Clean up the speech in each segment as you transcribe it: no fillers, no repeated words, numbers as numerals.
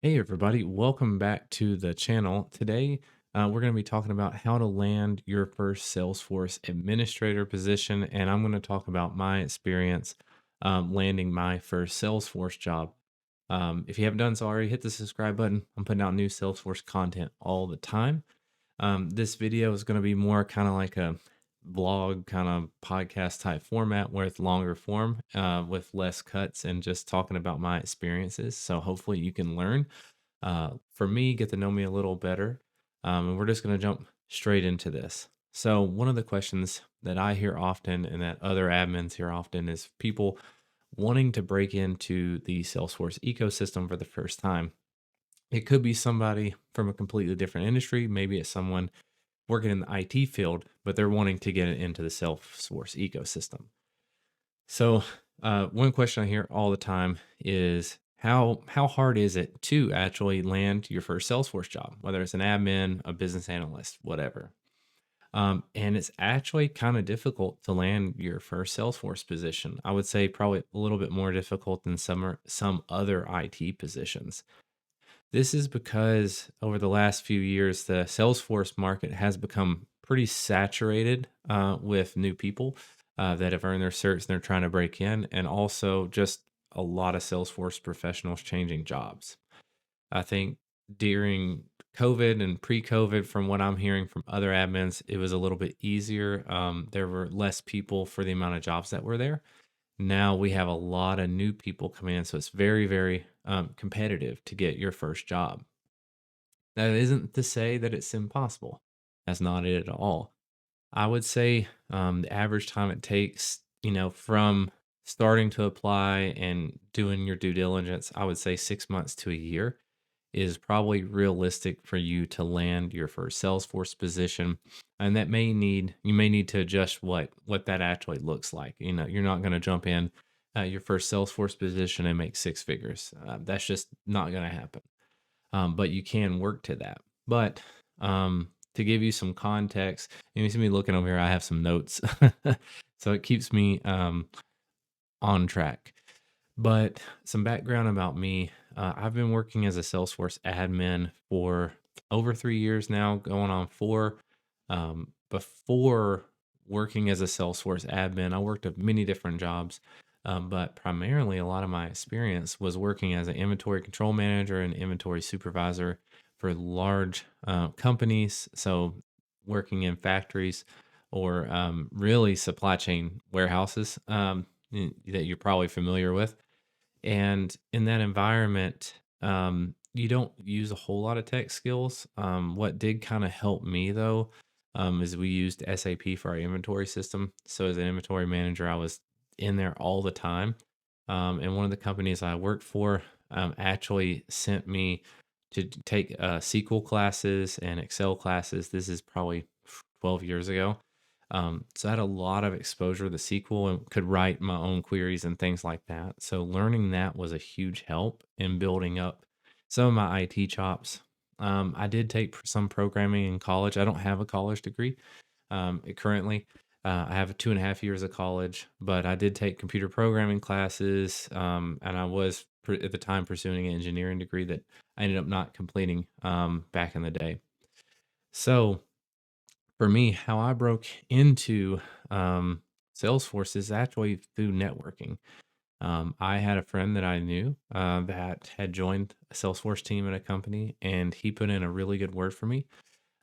Hey everybody, welcome back to the channel. Today, we're going to be talking about how to land your first Salesforce administrator position, and I'm going to talk about my experience landing my first Salesforce job. If you haven't done so already, hit the subscribe button. I'm putting out new Salesforce content all the time. This video is going to be more kind of like a vlog, kind of podcast type format where it's longer form with less cuts and just talking about my experiences. So hopefully you can learn. For me, get to know me a little better. And we're just going to jump straight into this. So, one of the questions that I hear often and that other admins hear often is people wanting to break into the Salesforce ecosystem for the first time. It could be somebody from a completely different industry. Maybe it's someone working in the IT field, but they're wanting to get into the Salesforce ecosystem. So, one question I hear all the time is how hard is it to actually land your first Salesforce job, whether it's an admin, a business analyst, whatever. And it's actually kind of difficult to land your first Salesforce position. I would say probably a little bit more difficult than some other IT positions. This is because over the last few years, the Salesforce market has become pretty saturated with new people that have earned their certs and they're trying to break in, and also just a lot of Salesforce professionals changing jobs. I think during COVID and pre COVID, from what I'm hearing from other admins, it was a little bit easier. There were less people for the amount of jobs that were there. Now we have a lot of new people coming in, so it's very, very competitive to get your first job. That isn't to say that it's impossible. That's not it at all. I would say the average time it takes, from starting to apply and doing your due diligence, I would say 6 months to a year is probably realistic for you to land your first Salesforce position. And that you may need to adjust what that actually looks like. You're not going to jump in your first Salesforce position and make six figures. That's just not going to happen. But you can work to that. But to give you some context, you see me looking over here, I have some notes. So it keeps me on track. But some background about me, I've been working as a Salesforce admin for over 3 years now, going on four. Before working as a Salesforce admin, I worked at many different jobs, but primarily a lot of my experience was working as an inventory control manager and inventory supervisor for large companies. So working in factories or really supply chain warehouses that you're probably familiar with. And in that environment, you don't use a whole lot of tech skills. What did kind of help me though, is we used SAP for our inventory system. So as an inventory manager, I was in there all the time. And one of the companies I worked for actually sent me to take SQL classes and Excel classes. This is probably 12 years ago. So I had a lot of exposure to SQL and could write my own queries and things like that. So learning that was a huge help in building up some of my IT chops. I did take some programming in college. I don't have a college degree currently. I have 2.5 years of college, but I did take computer programming classes, and I was at the time pursuing an engineering degree that I ended up not completing back in the day. So for me, how I broke into Salesforce is actually through networking. I had a friend that I knew that had joined a Salesforce team at a company, and he put in a really good word for me.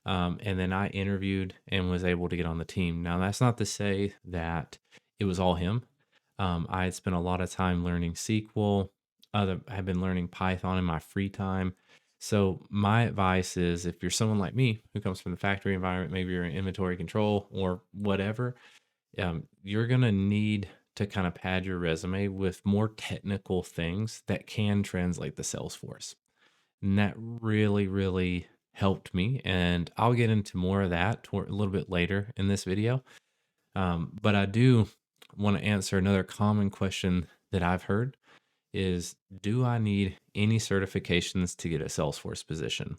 And then I interviewed and was able to get on the team. Now, that's not to say that it was all him. I had spent a lot of time learning SQL. I had been learning Python in my free time. So my advice is if you're someone like me who comes from the factory environment, maybe you're in inventory control or whatever, you're going to need to kind of pad your resume with more technical things that can translate the Salesforce. And that really, really helped me. And I'll get into more of that a little bit later in this video. But I do want to answer another common question that I've heard is, do I need any certifications to get a Salesforce position?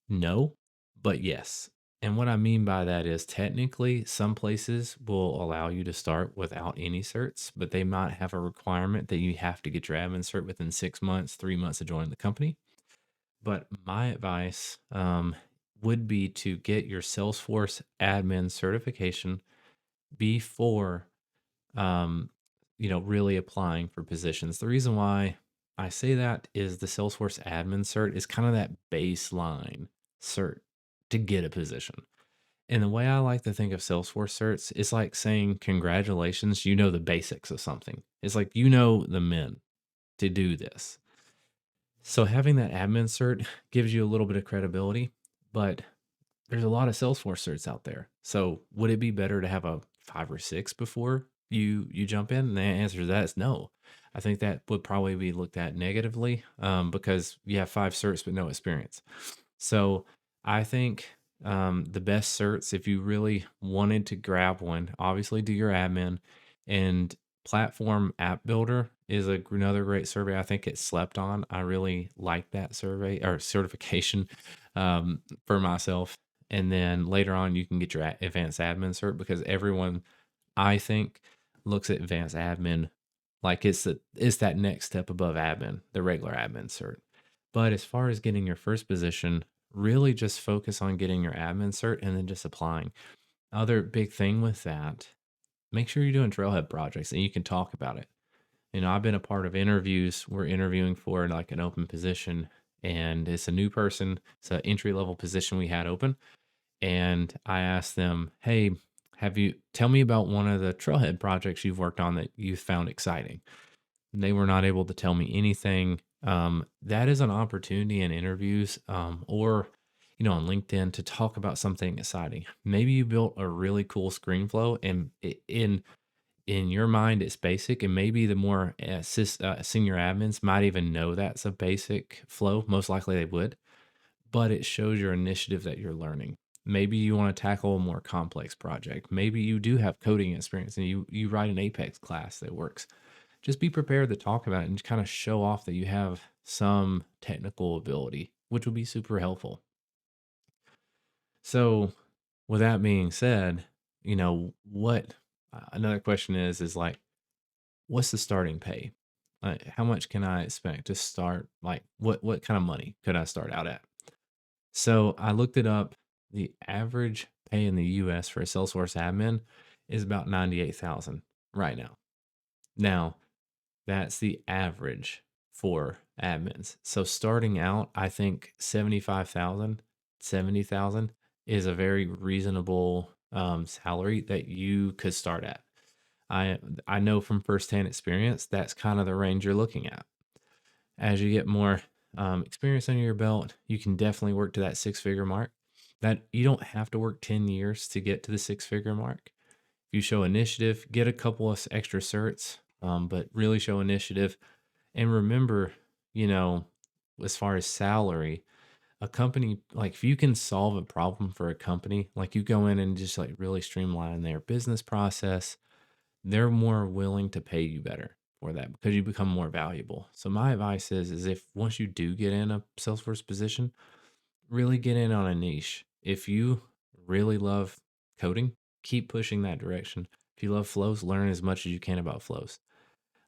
No, but yes. And what I mean by that is technically some places will allow you to start without any certs, but they might have a requirement that you have to get your admin cert within 6 months, 3 months of joining the company. But my advice would be to get your Salesforce admin certification before um, really applying for positions. The reason why I say that is the Salesforce admin cert is kind of that baseline cert to get a position. And the way I like to think of Salesforce certs is like saying, congratulations, you know the basics of something. It's like, you know the men to do this. So having that admin cert gives you a little bit of credibility, but there's a lot of Salesforce certs out there. So would it be better to have a 5 or 6 before you jump in? And the answer to that is no. I think that would probably be looked at negatively because you have 5 certs but no experience. So I think the best certs, if you really wanted to grab one, obviously do your admin, and Platform App Builder is another great survey. I think it's slept on. I really like that survey or certification for myself. And then later on, you can get your advanced admin cert because everyone, I think, looks at advanced admin like it's that next step above admin, the regular admin cert. But as far as getting your first position, really just focus on getting your admin cert and then just applying. Other big thing with that, make sure you're doing trailhead projects and you can talk about it. I've been a part of interviews. We're interviewing for like an open position, and it's a new person. It's an entry level position we had open. And I asked them, hey, tell me about one of the trailhead projects you've worked on that you found exciting. And they were not able to tell me anything. That is an opportunity in interviews or, on LinkedIn to talk about something exciting. Maybe you built a really cool screen flow and in your mind it's basic, and maybe the more senior admins might even know that's a basic flow. Most likely they would, but it shows your initiative that you're learning. Maybe you want to tackle a more complex project. Maybe you do have coding experience and you write an Apex class that works. Just be prepared to talk about it and kind of show off that you have some technical ability, which will be super helpful. So, with that being said, what another question is like, what's the starting pay? How much can I expect to start? Like, what kind of money could I start out at? So I looked it up. The average pay in the US for a Salesforce admin is about 98,000 right now. Now, that's the average for admins. So starting out, I think 75,000, 70,000 is a very reasonable salary that you could start at. I know from firsthand experience that's kind of the range you're looking at. As you get more experience under your belt, you can definitely work to that 6-figure mark. That you don't have to work 10 years to get to the 6-figure mark. If you show initiative, get a couple of extra certs, but really show initiative. And remember, you know, as far as salary, a company, like if you can solve a problem for a company, like you go in and just like really streamline their business process, they're more willing to pay you better for that because you become more valuable. So my advice is if once you do get in a Salesforce position, really get in on a niche. If you really love coding, keep pushing that direction. If you love flows, learn as much as you can about flows.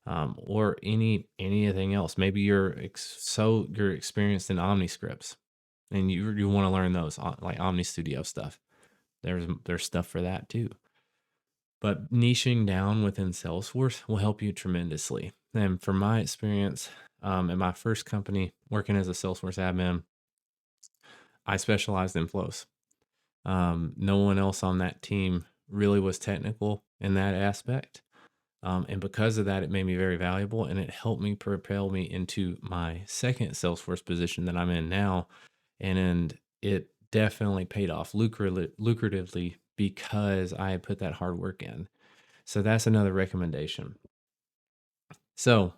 Or anything else. Maybe you're experienced in OmniScripts and you want to learn those like Omni Studio stuff. There's stuff for that too. But niching down within Salesforce will help you tremendously. And from my experience, in my first company working as a Salesforce admin, I specialized in flows. No one else on that team really was technical in that aspect. And because of that, it made me very valuable and it helped me propel me into my second Salesforce position that I'm in now. And it definitely paid off lucratively because I had put that hard work in. So that's another recommendation. So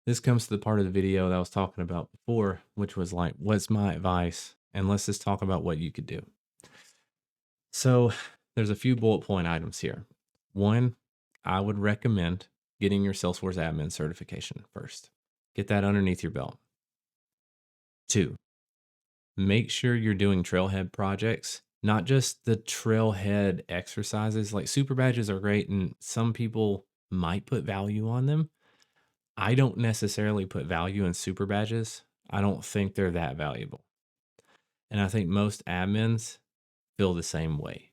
this comes to the part of the video that I was talking about before, which was like, what's my advice? And let's just talk about what you could do. So there's a few bullet point items here. One, I would recommend getting your Salesforce admin certification first. Get that underneath your belt. Two, make sure you're doing trailhead projects, not just the trailhead exercises. Like super badges are great and some people might put value on them. I don't necessarily put value in super badges. I don't think they're that valuable. And I think most admins feel the same way.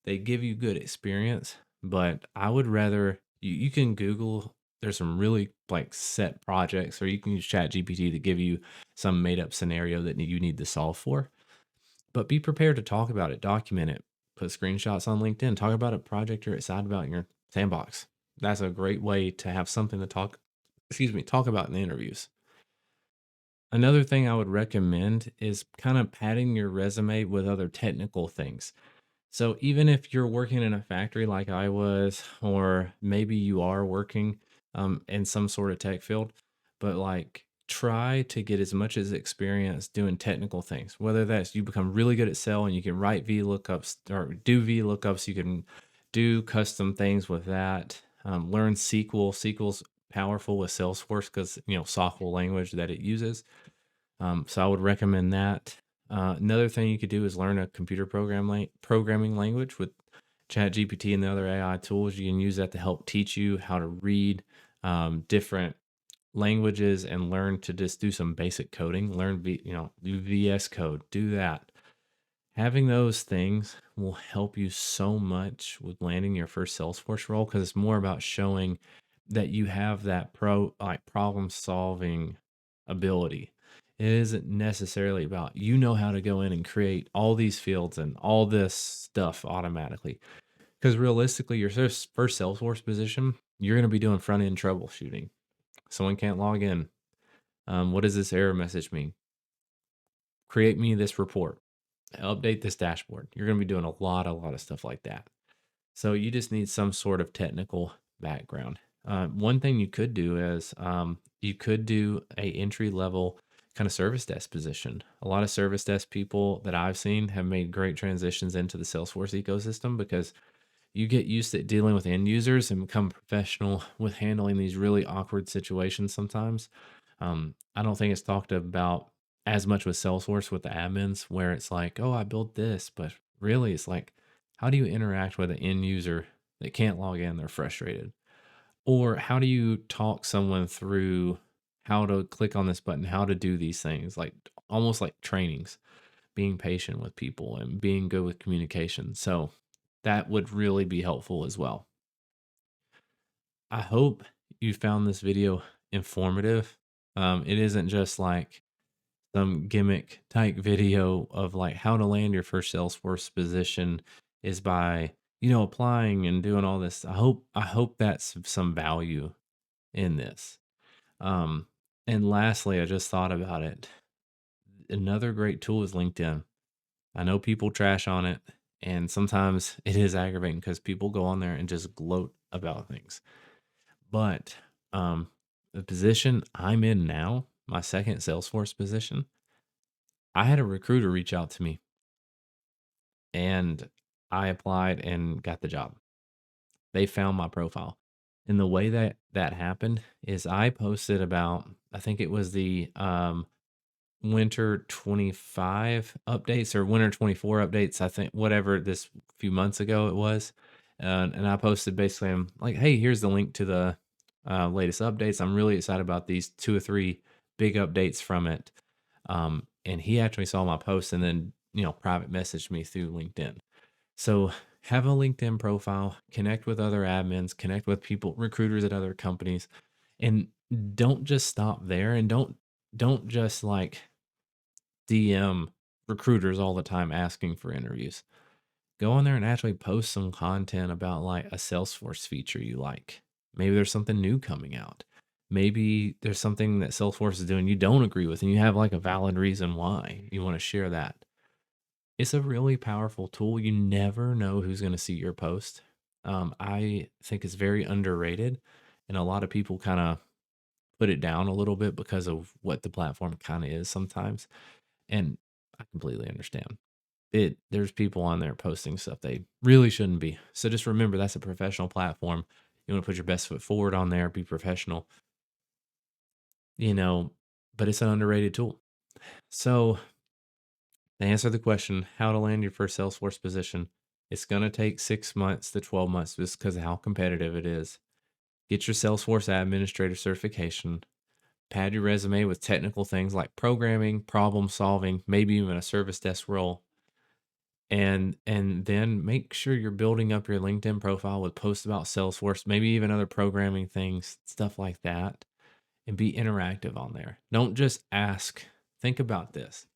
They give you good experience, but I would rather you can Google, there's some really like set projects, or you can use Chat GPT to give you some made up scenario that you need to solve for. But be prepared to talk about it, document it, put screenshots on LinkedIn, talk about a project you're excited about in your sandbox. That's a great way to have something to talk about in the interviews. Another thing I would recommend is kind of padding your resume with other technical things. So even if you're working in a factory like I was, or maybe you are working in some sort of tech field, but like try to get as much as experience doing technical things, whether that's you become really good at Excel and you can write VLOOKUPs or do VLOOKUPs, you can do custom things with that. Learn SQL. SQL's powerful with Salesforce because software language that it uses. So I would recommend that. Another thing you could do is learn a computer programming language with ChatGPT and the other AI tools. You can use that to help teach you how to read different languages and learn to just do some basic coding. Do VS Code. Do that. Having those things will help you so much with landing your first Salesforce role because it's more about showing that you have that problem solving ability. It isn't necessarily about how to go in and create all these fields and all this stuff automatically. Because realistically, your first Salesforce position, you're going to be doing front end troubleshooting. Someone can't log in. What does this error message mean? Create me this report. Update this dashboard. You're going to be doing a lot of stuff like that. So you just need some sort of technical background. One thing you could do is you could do a entry level kind of service desk position. A lot of service desk people that I've seen have made great transitions into the Salesforce ecosystem because you get used to dealing with end users and become professional with handling these really awkward situations sometimes. I don't think it's talked about as much with Salesforce with the admins where it's like, oh, I built this, but really it's like, how do you interact with an end user that can't log in? They're frustrated. Or how do you talk someone through how to click on this button, how to do these things, like almost like trainings, being patient with people and being good with communication. So that would really be helpful as well. I hope you found this video informative. It isn't just like some gimmick type video of like how to land your first Salesforce position is by, applying and doing all this. I hope that's some value in this. Um, and lastly, I just thought about it. Another great tool is LinkedIn. I know people trash on it, and sometimes it is aggravating because people go on there and just gloat about things. But the position I'm in now, my second Salesforce position, I had a recruiter reach out to me and I applied and got the job. They found my profile. And the way that that happened is I posted about, I think it was the winter 25 updates or winter 24 updates, I think, whatever this few months ago it was. And I posted basically, I'm like, hey, here's the link to the latest updates. I'm really excited about these 2 or 3 big updates from it. And he actually saw my post and then, private messaged me through LinkedIn. So have a LinkedIn profile, connect with other admins, connect with people, recruiters at other companies, and don't just stop there and don't just like DM recruiters all the time asking for interviews. Go on there and actually post some content about like a Salesforce feature you like. Maybe there's something new coming out. Maybe there's something that Salesforce is doing you don't agree with and you have like a valid reason why you want to share that. It's a really powerful tool. You never know who's going to see your post. I think it's very underrated, and a lot of people kind of put it down a little bit because of what the platform kind of is sometimes. And I completely understand. There's people on there posting stuff they really shouldn't be. So just remember that's a professional platform. You want to put your best foot forward on there, be professional, you know, but it's an underrated tool. So to answer the question, how to land your first Salesforce position, it's going to take 6 months to 12 months just because of how competitive it is. Get your Salesforce Administrator certification. Pad your resume with technical things like programming, problem solving, maybe even a service desk role. And then make sure you're building up your LinkedIn profile with posts about Salesforce, maybe even other programming things, stuff like that, and be interactive on there. Don't just ask. Think about this.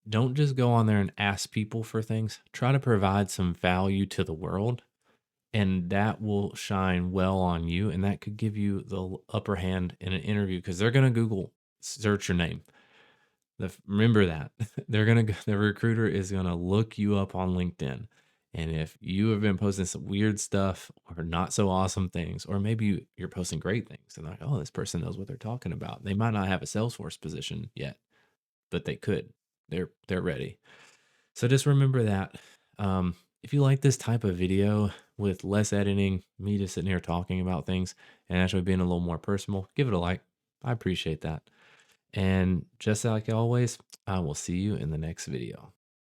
Don't just go on there and ask people for things. Try to provide some value to the world, and that will shine well on you. And that could give you the upper hand in an interview because they're going to Google search your name. Remember that the recruiter is gonna look you up on LinkedIn. And if you have been posting some weird stuff or not so awesome things, or maybe you're posting great things and they're like, oh, this person knows what they're talking about. They might not have a Salesforce position yet, but they could. They're ready. So just remember that. If you like this type of video with less editing, me just sitting here talking about things and actually being a little more personal, give it a like. I appreciate that. And just like always, I will see you in the next video.